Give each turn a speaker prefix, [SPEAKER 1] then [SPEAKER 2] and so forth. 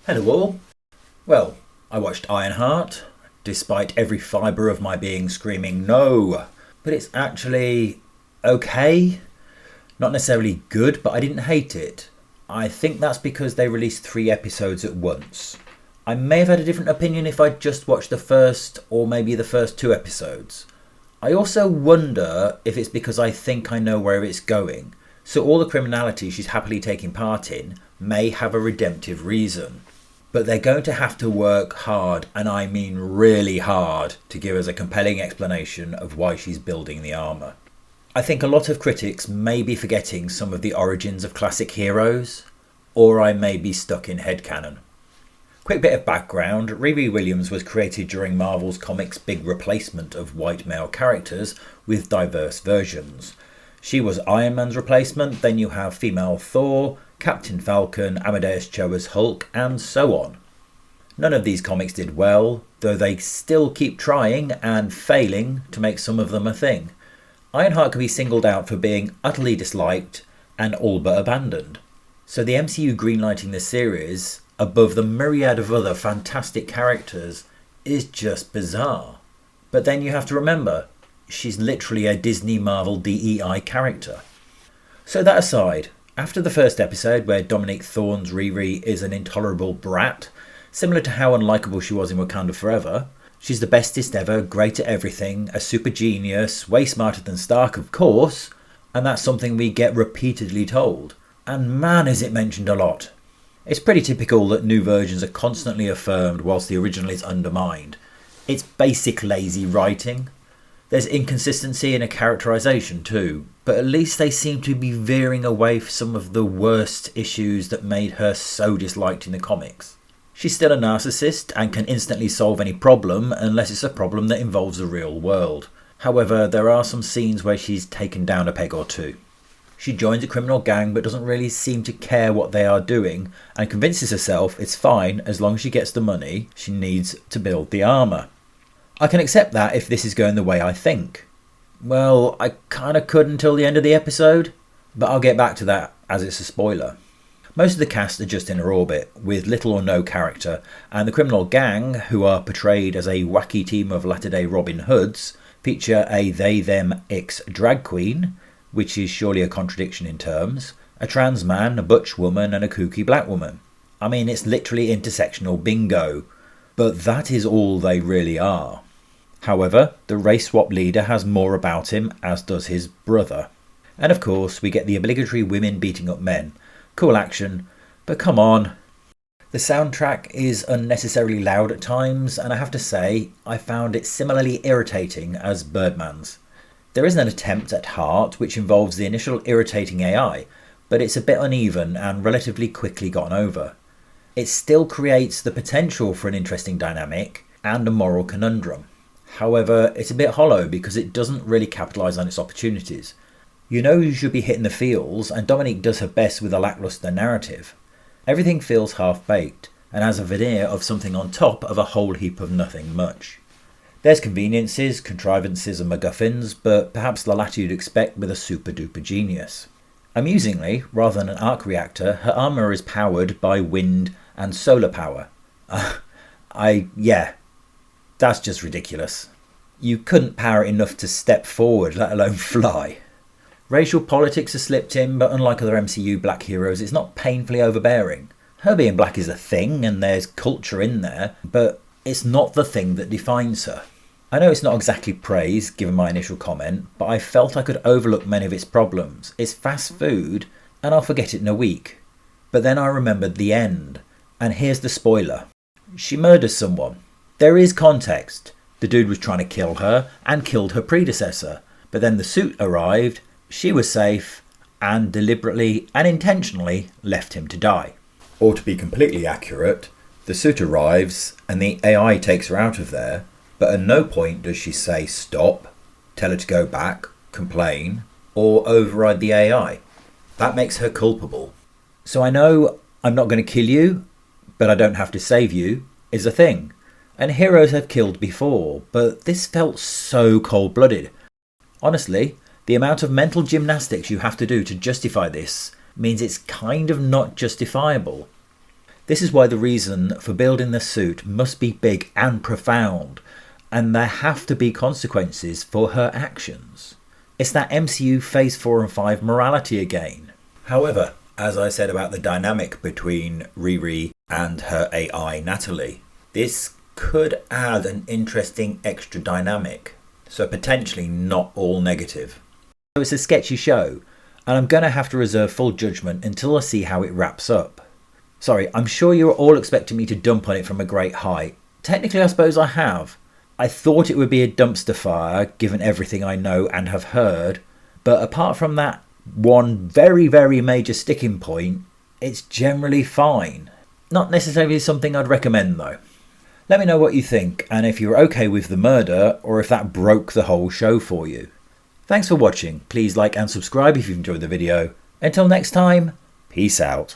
[SPEAKER 1] Hello all. Well, I watched Ironheart, despite every fibre of my being screaming no. But it's actually okay. Not necessarily good, but I didn't hate it. I think that's because they released 3 episodes at once. I may have had a different opinion if I'd just watched the first or maybe the first 2 episodes. I also wonder if it's because I think I know where it's going. So all the criminality she's happily taking part in may have a redemptive reason. But they're going to have to work hard, and I mean really hard, to give us a compelling explanation of why she's building the armour. I think a lot of critics may be forgetting some of the origins of classic heroes, or I may be stuck in headcanon. Quick bit of background, Riri Williams was created during Marvel's comics' big replacement of white male characters with diverse versions. She was Iron Man's replacement, then you have female Thor, Captain Falcon, Amadeus Cho as Hulk, and so on. None of these comics did well, though they still keep trying and failing to make some of them a thing. Ironheart can be singled out for being utterly disliked and all but abandoned. So the MCU greenlighting this series, above the myriad of other fantastic characters, is just bizarre. But then you have to remember, she's literally a Disney Marvel DEI character. So that aside, after the first episode where Dominique Thorne's Riri is an intolerable brat, similar to how unlikable she was in Wakanda Forever, she's the bestest ever, great at everything, a super genius, way smarter than Stark of course, and that's something we get repeatedly told. And man is it mentioned a lot. It's pretty typical that new versions are constantly affirmed whilst the original is undermined. It's basic lazy writing. There's inconsistency in a characterisation too, but at least they seem to be veering away from some of the worst issues that made her so disliked in the comics. She's still a narcissist and can instantly solve any problem unless it's a problem that involves the real world. However, there are some scenes where she's taken down a peg or two. She joins a criminal gang but doesn't really seem to care what they are doing and convinces herself it's fine as long as she gets the money she needs to build the armour. I can accept that if this is going the way I think. Well, I kinda could until the end of the episode, but I'll get back to that as it's a spoiler. Most of the cast are just in her orbit, with little or no character, and the criminal gang, who are portrayed as a wacky team of latter-day Robin Hoods, feature a they-them-ix drag queen, which is surely a contradiction in terms, a trans man, a butch woman, and a kooky black woman. I mean, it's literally intersectional bingo, but that is all they really are. However, the race swap leader has more about him, as does his brother. And of course, we get the obligatory women beating up men. Cool action, but come on. The soundtrack is unnecessarily loud at times, and I have to say, I found it similarly irritating as Birdman's. There is an attempt at Heart, which involves the initial irritating AI, but it's a bit uneven and relatively quickly gotten over. It still creates the potential for an interesting dynamic and a moral conundrum. However, it's a bit hollow because it doesn't really capitalise on its opportunities. You know you should be hitting the feels, and Dominique does her best with a lacklustre narrative. Everything feels half-baked, and has a veneer of something on top of a whole heap of nothing much. There's conveniences, contrivances and MacGuffins, but perhaps the latter you'd expect with a super-duper genius. Amusingly, rather than an arc reactor, her armour is powered by wind and solar power. That's just ridiculous. You couldn't power it enough to step forward, let alone fly. Racial politics are slipped in, but unlike other MCU black heroes, it's not painfully overbearing. Her being black is a thing, and there's culture in there, but it's not the thing that defines her. I know it's not exactly praise, given my initial comment, but I felt I could overlook many of its problems. It's fast food, and I'll forget it in a week. But then I remembered the end, and here's the spoiler. She murders someone. There is context. The dude was trying to kill her, and killed her predecessor. But then the suit arrived, she was safe, and deliberately and intentionally left him to die. Or to be completely accurate, the suit arrives, and the AI takes her out of there, but at no point does she say stop, tell her to go back, complain, or override the AI. That makes her culpable. So I know I'm not going to kill you, but I don't have to save you, is a thing. And heroes have killed before, but this felt so cold-blooded. Honestly, the amount of mental gymnastics you have to do to justify this means it's kind of not justifiable. This is why the reason for building the suit must be big and profound, and there have to be consequences for her actions. It's that MCU Phase 4 and 5 morality again. However, as I said about the dynamic between Riri and her AI Natalie, this could add an interesting extra dynamic, so potentially not all negative. So it's a sketchy show, and I'm going to have to reserve full judgment until I see how it wraps up. Sorry, I'm sure you're all expecting me to dump on it from a great height. Technically, I suppose I have. I thought it would be a dumpster fire, given everything I know and have heard, but apart from that one very, very major sticking point, it's generally fine. Not necessarily something I'd recommend though. Let me know what you think, and if you're okay with the murder, or if that broke the whole show for you. Thanks for watching. Please like and subscribe if you've enjoyed the video. Until next time, peace out.